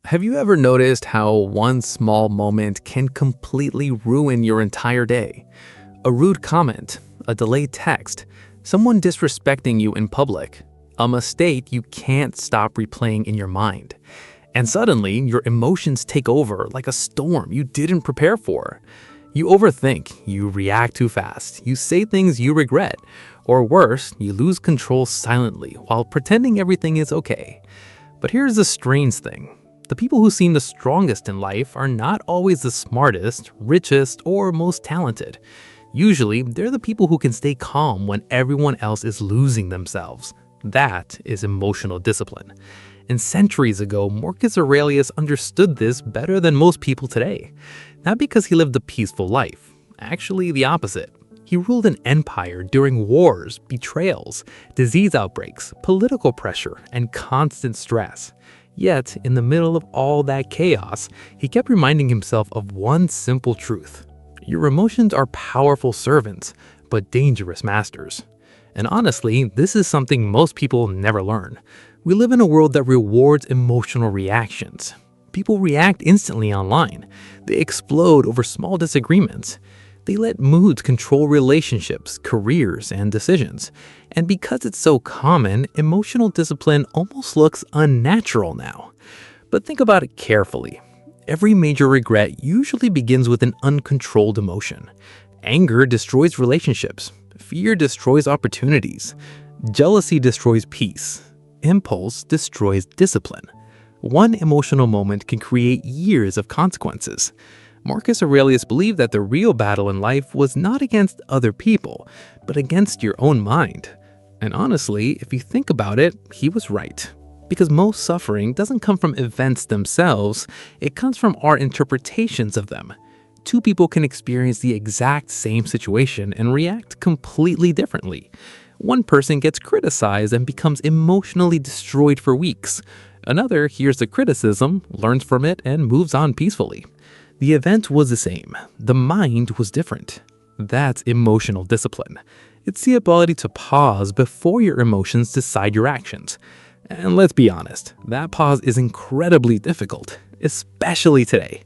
Have you ever noticed how one small moment can completely ruin your entire day? A rude comment, a delayed text, someone disrespecting you in public, a mistake you can't stop replaying in your mind. And suddenly, your emotions take over like a storm you didn't prepare for. You overthink, you react too fast, you say things you regret, or worse, you lose control silently while pretending everything is okay. But here's the strange thing. The people who seem the strongest in life are not always the smartest, richest, or most talented. Usually, they're the people who can stay calm when everyone else is losing themselves. That is emotional discipline. And centuries ago, Marcus Aurelius understood this better than most people today. Not because he lived a peaceful life. Actually, the opposite. He ruled an empire during wars, betrayals, disease outbreaks, political pressure, and constant stress. Yet, in the middle of all that chaos, he kept reminding himself of one simple truth. Your emotions are powerful servants, but dangerous masters. And honestly, this is something most people never learn. We live in a world that rewards emotional reactions. People react instantly online. They explode over small disagreements. They let moods control relationships, careers, and decisions. And because it's so common, emotional discipline almost looks unnatural now. But think about it carefully. Every major regret usually begins with an uncontrolled emotion. Anger destroys relationships. Fear destroys opportunities. Jealousy destroys peace. Impulse destroys discipline. One emotional moment can create years of consequences. Marcus Aurelius believed that the real battle in life was not against other people, but against your own mind. And honestly, if you think about it, he was right. Because most suffering doesn't come from events themselves, it comes from our interpretations of them. Two people can experience the exact same situation and react completely differently. One person gets criticized and becomes emotionally destroyed for weeks. Another hears the criticism, learns from it, and moves on peacefully. The event was the same. The mind was different. That's emotional discipline. It's the ability to pause before your emotions decide your actions. And let's be honest, that pause is incredibly difficult, especially today.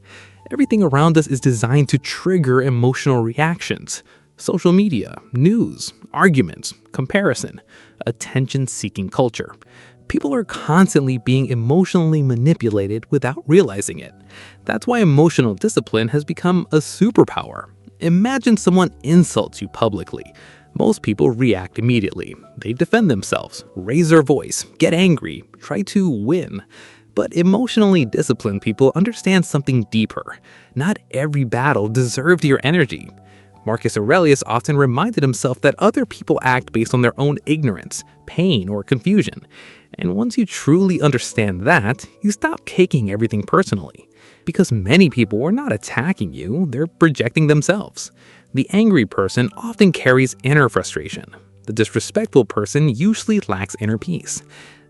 Everything around us is designed to trigger emotional reactions. Social media, news, arguments, comparison, attention-seeking culture. People are constantly being emotionally manipulated without realizing it. That's why emotional discipline has become a superpower. Imagine someone insults you publicly. Most people react immediately. They defend themselves, raise their voice, get angry, try to win. But emotionally disciplined people understand something deeper. Not every battle deserved your energy. Marcus Aurelius often reminded himself that other people act based on their own ignorance, pain, or confusion. And once you truly understand that, you stop taking everything personally. Because many people are not attacking you, they're projecting themselves. The angry person often carries inner frustration. The disrespectful person usually lacks inner peace.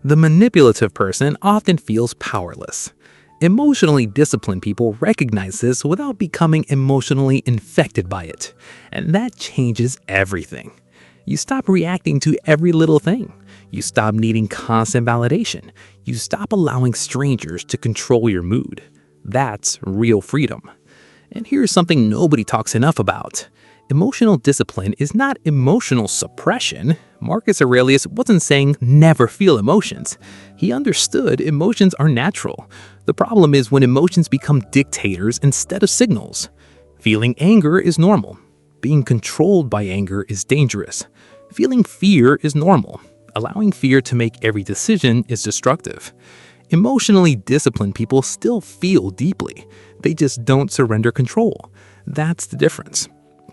The manipulative person often feels powerless. Emotionally disciplined people recognize this without becoming emotionally infected by it. And that changes everything. You stop reacting to every little thing. You stop needing constant validation. You stop allowing strangers to control your mood. That's real freedom. And here's something nobody talks enough about. Emotional discipline is not emotional suppression. Marcus Aurelius wasn't saying never feel emotions. He understood emotions are natural. The problem is when emotions become dictators instead of signals. Feeling anger is normal. Being controlled by anger is dangerous. Feeling fear is normal. Allowing fear to make every decision is destructive. Emotionally disciplined people still feel deeply. They just don't surrender control. That's the difference.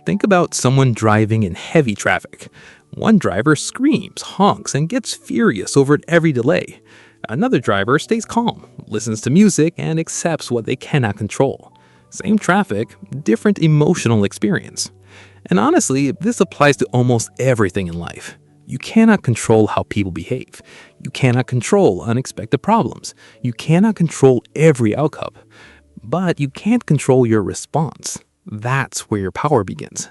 Think about someone driving in heavy traffic. One driver screams, honks, and gets furious over every delay. Another driver stays calm, listens to music, and accepts what they cannot control. Same traffic, different emotional experience. And honestly, this applies to almost everything in life. You cannot control how people behave. You cannot control unexpected problems. You cannot control every outcome. But you can't control your response. That's where your power begins.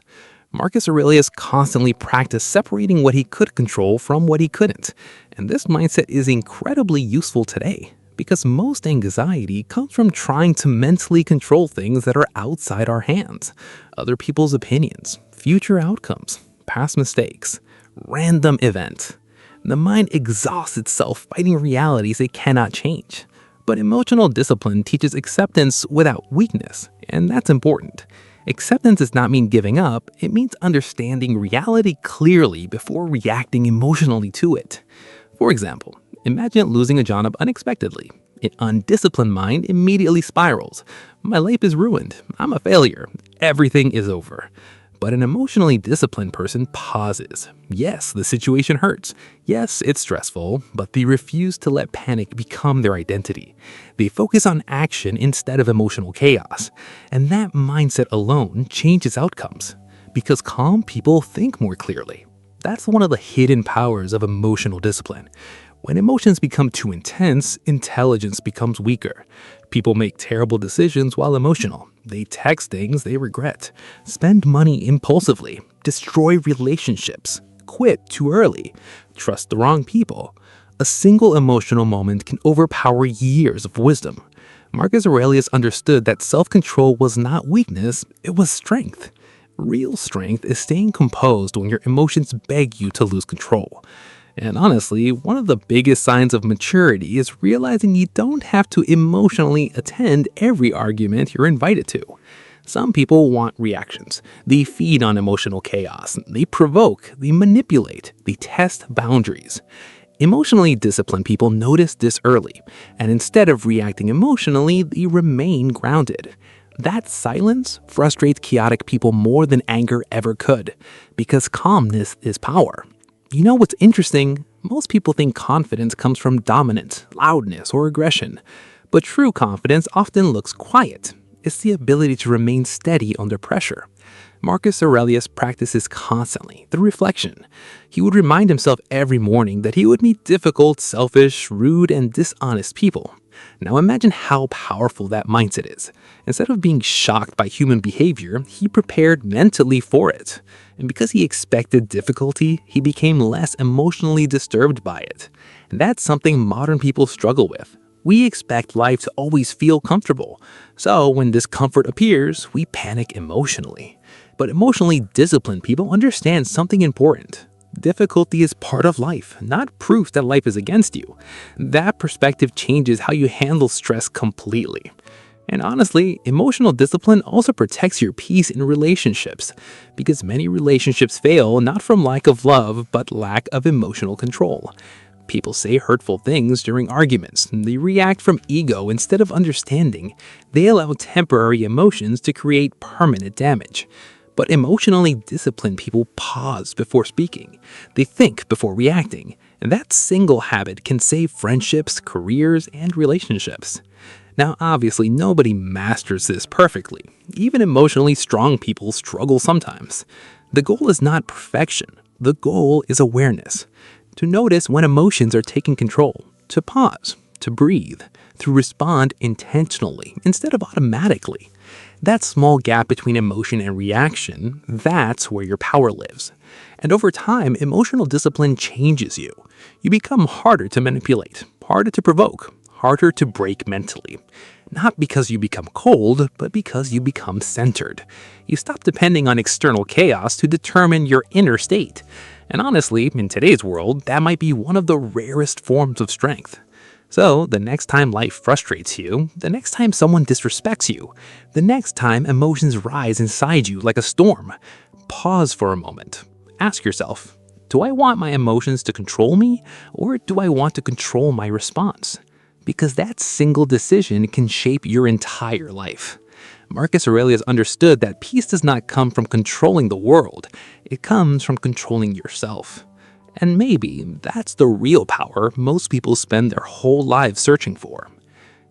Marcus Aurelius constantly practiced separating what he could control from what he couldn't. And this mindset is incredibly useful today Because most anxiety comes from trying to mentally control things that are outside our hands. Other people's opinions, future outcomes, past mistakes, random events. The mind exhausts itself fighting realities it cannot change. But emotional discipline teaches acceptance without weakness, and that's important. Acceptance does not mean giving up, it means understanding reality clearly before reacting emotionally to it. For example, imagine losing a job unexpectedly. An undisciplined mind immediately spirals. My life is ruined. I'm a failure. Everything is over. But an emotionally disciplined person pauses. Yes, the situation hurts. Yes, it's stressful, but they refuse to let panic become their identity. They focus on action instead of emotional chaos. And that mindset alone changes outcomes. Because calm people think more clearly. That's one of the hidden powers of emotional discipline. When emotions become too intense, intelligence becomes weaker. People make terrible decisions while emotional. They text things they regret, spend money impulsively, destroy relationships, quit too early, trust the wrong people. A single emotional moment can overpower years of wisdom. Marcus Aurelius understood that self-control was not weakness, it was strength. Real strength is staying composed when your emotions beg you to lose control. And honestly, one of the biggest signs of maturity is realizing you don't have to emotionally attend every argument you're invited to. Some people want reactions. They feed on emotional chaos. They provoke, they manipulate, they test boundaries. Emotionally disciplined people notice this early, and instead of reacting emotionally, they remain grounded. That silence frustrates chaotic people more than anger ever could, because calmness is power. You know what's interesting? Most people think confidence comes from dominance, loudness, or aggression. But true confidence often looks quiet. It's the ability to remain steady under pressure. Marcus Aurelius practices constantly through reflection. He would remind himself every morning that he would meet difficult, selfish, rude, and dishonest people. Now imagine how powerful that mindset is. Instead of being shocked by human behavior, he prepared mentally for it. And because he expected difficulty, he became less emotionally disturbed by it. And that's something modern people struggle with. We expect life to always feel comfortable. So when discomfort appears, we panic emotionally. But emotionally disciplined people understand something important. Difficulty is part of life, not proof that life is against you. That perspective changes how you handle stress completely. And honestly, emotional discipline also protects your peace in relationships, because many relationships fail not from lack of love, but lack of emotional control. People say hurtful things during arguments. They react from ego instead of understanding. They allow temporary emotions to create permanent damage. But emotionally disciplined people pause before speaking. They think before reacting. And that single habit can save friendships, careers, and relationships. Now, obviously, nobody masters this perfectly. Even emotionally strong people struggle sometimes. The goal is not perfection. The goal is awareness. To notice when emotions are taking control. To pause. To breathe. To respond intentionally instead of automatically. That small gap between emotion and reaction, that's where your power lives. And over time, emotional discipline changes you. You become harder to manipulate, harder to provoke, harder to break mentally. Not because you become cold, but because you become centered. You stop depending on external chaos to determine your inner state. And honestly, in today's world, that might be one of the rarest forms of strength. So, the next time life frustrates you, the next time someone disrespects you, the next time emotions rise inside you like a storm, pause for a moment. Ask yourself, do I want my emotions to control me, or do I want to control my response? Because that single decision can shape your entire life. Marcus Aurelius understood that peace does not come from controlling the world, it comes from controlling yourself. And maybe that's the real power most people spend their whole lives searching for.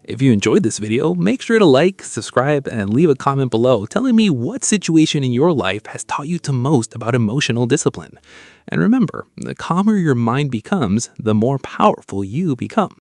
If you enjoyed this video, make sure to like, subscribe, and leave a comment below telling me what situation in your life has taught you the most about emotional discipline. And remember, the calmer your mind becomes, the more powerful you become.